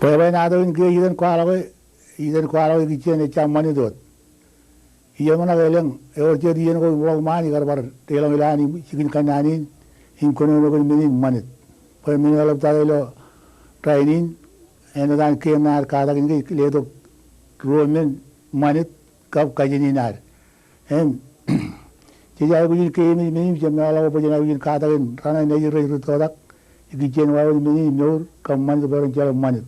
Pwede natin kaya idan kwala ko kichen e cham mani dot. Iyan mana galang orche diyan ko wala mani karbar telang ilani chikin kanani in kono no ko mini manit. Pwede mini alap tayo training eno dan kaya na kada kinki leto romen manit kap kajini nar. Em Jadi aku jadi kaya mini jam ala ko jadi aku kada kin rana neji rei todak kichen wa mini nyor kam manit barang jalan manit.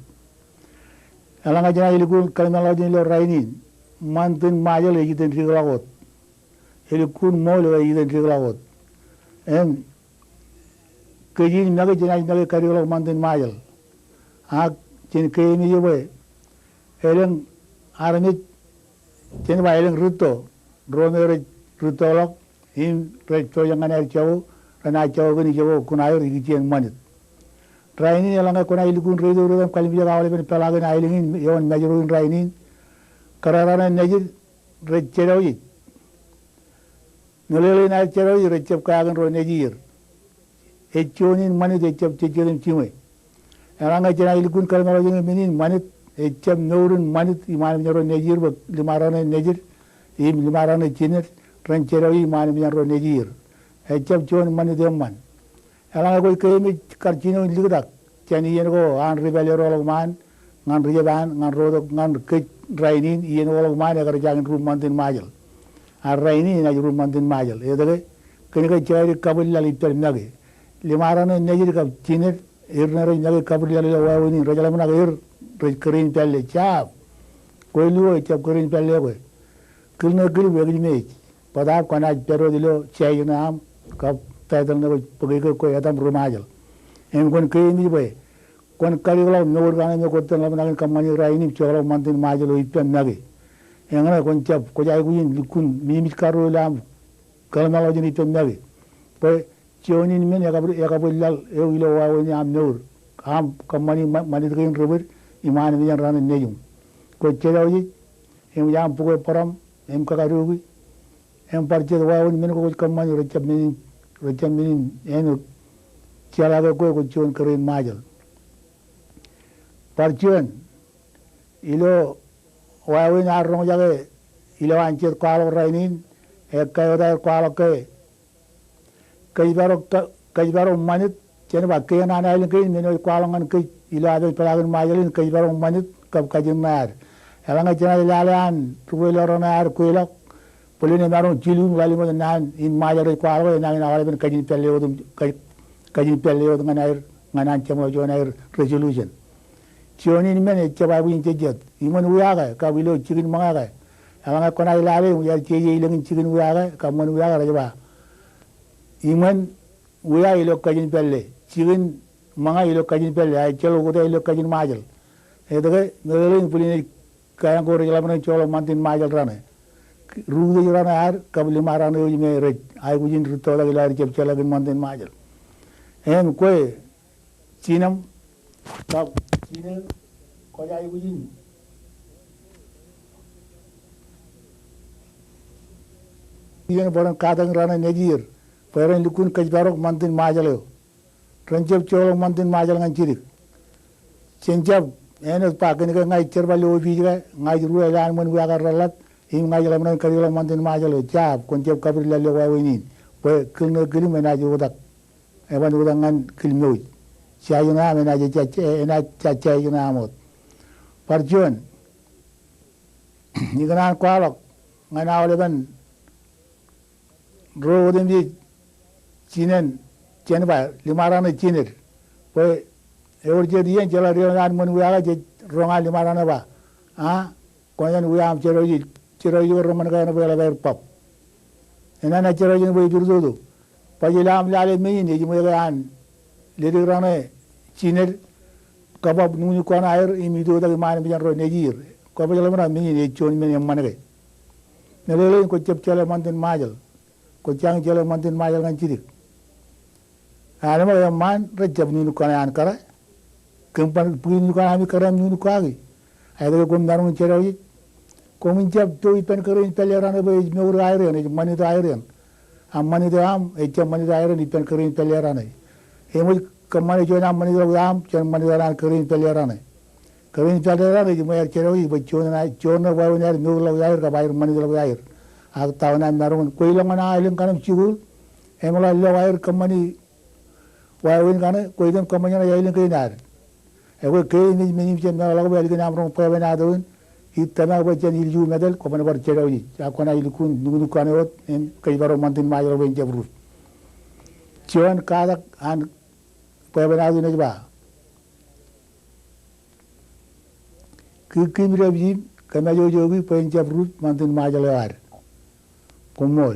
Alang aja ilikun kalau jadi lo rainin mantin majal lagi dan triglagot ilikun mau lagi dan triglagot kejin naga jenai naga kariola mantin majal jen kaya ni je boy eleng arnit jen boy eleng ruto drone ruto lok resto yang aneh jauh rana jauh ni jauh kunayur jen manit Rainin yang langgar kona ilikun redo redo kali bija kawale pen pelagan ailingin yawan najuruin rainin kararana najir recerawi nolele na cerawi recep kagan ro najir echonin manit ecep cejerim cimai langgar jena ilikun kali malah jeng menin manit ecep nurun manit iman menjaro najir bak limarana najir limarana ciner rencerawi iman menjaro najir ecep chon manit emman Alang aku kami karcino lihat, jadi iyan ko an rebellion orang man, ngan rijaban, ngan rodok, ngan ke rainin iyan orang man agar jangan rumah mantin majal, rainin aja rumah mantin majal, itu ke kini ke cari kabel lali ternagi, limaran nejir kab ciner, irna nagi kabel lali lawa ini, raja lama nagi kerin pelle cap, kau luar cap kerin pelle kau, kena kiri bagi mej, pada kena pero dilo cai nam kab Taitan na pagay ko yatam rumajal. Kon kaya ni ba? Kon kali ko no organ no ko tan laban kamani raini chola mantin majal o ipan nagi. Engana kon chap ko jay ko yin likun mimit karo lam kalma lo jini ipan nagi. Pa choni ni men yakabul lal e ilo wa ni am nur. Am kamani mani drin rubber iman ni ran nejum. Ko chelawi em yam pugo param em kagarugi em parche wa ni men ko kamani rechap ni Macam ini, enu cara aku kucuan kerin majal. Percuan, ilo wawin arong jaga, ilo ancet kalau rainin, kayu dah kalau kayu baru manit, jadi bagai anak anak ini meno kalau ngan kayu ilo ada pelagan majalin kayu baru manit kap kayu mar. Elang aja jalan, tuh ilo orang ar kuilok. Polisi naruh cilun wali mana nan in majar kuala nan awal pen kaji pelle dengan air nganan cemo jual air resolution. Cioni ni mana coba buin cejat. Iman uyaga kabilo cikin mangaga. Alang aku nak ilale uyar ceje ilangin cikin uyaga kaman uyaga raja ba. Iman uyar ilo kaji pelle cikin manga ilo kaji pelle ay celo kuda ilo kaji majal. Itu ke ngeleng polisi kaya kau rela mana colo mantin majal rana. Ruda jurana ar kabli marana uji me rej ay kujin ruto lagi lari cep cela gin mantin majal koe cinam kab cinem ko ay kujin iyan boran kadang rana nejir peran likun kajbarok mantin majal rencep colo mantin majal ngan cirik cencap enes pakin ka ngai cerbali obi juga ngai ruwa lan mon wiagar ralat Im ngaji laman kari laman mantin majalo cap koncep kabir lalu wawinin, pe kena kiri menaji udak, evan udangan kilmui, ciayuna menaji caca yuna amot, percuan, ni kena kualok, ngana awal ban, ro udem di cinen, cinen ba, limaran ciner, pe urut dia jalan rianan menuaga rongan limaran ba, konyan uyam ceroji. Cerai juga roman kaya nabi ala bayar pap. Ena na cerai juga boleh juru tu. Pajilam lale main ni cuma kan. Lirik rana ciner kabab nuni kuan air imi tu tak main macam roh nejir. Kau pajilam rana main ni cun main yang mana ke. Nelayan ko cep cale mantin majal. Ko cang cale mantin majal kan cirik. Ada macam man recep nuni kuan an kara. Kempan pergi nuni kuan kami karam nuni kuagi. Ada ko darung cerai Komincap tu ipan kerin peliaran apa meur air ni mani tu air am mani tu am ecam mani tu air ipan kerin peliaran ni emu kemana jual am mani tu am cuma mani tu kerin peliaran ni Kawin tadera ni mayar cerewi chona bawa nyari nugla yair ka bayar mani dala yair ak tawana narun koilang mana aling kanam chigul emala illa yair kamani wawin kana koilang kamanya na yailing kainar ewe kei ni meni chen na lagu bali kana amrong pa bana doin itana ba chen ilju medal ko bana bar cerewi akona ilkun nugu kana ot en kai baro mantin majro ben jabru chon kada an pa bana doin ba Kimira biji kama jogi penjab rut mantin majalawar kumol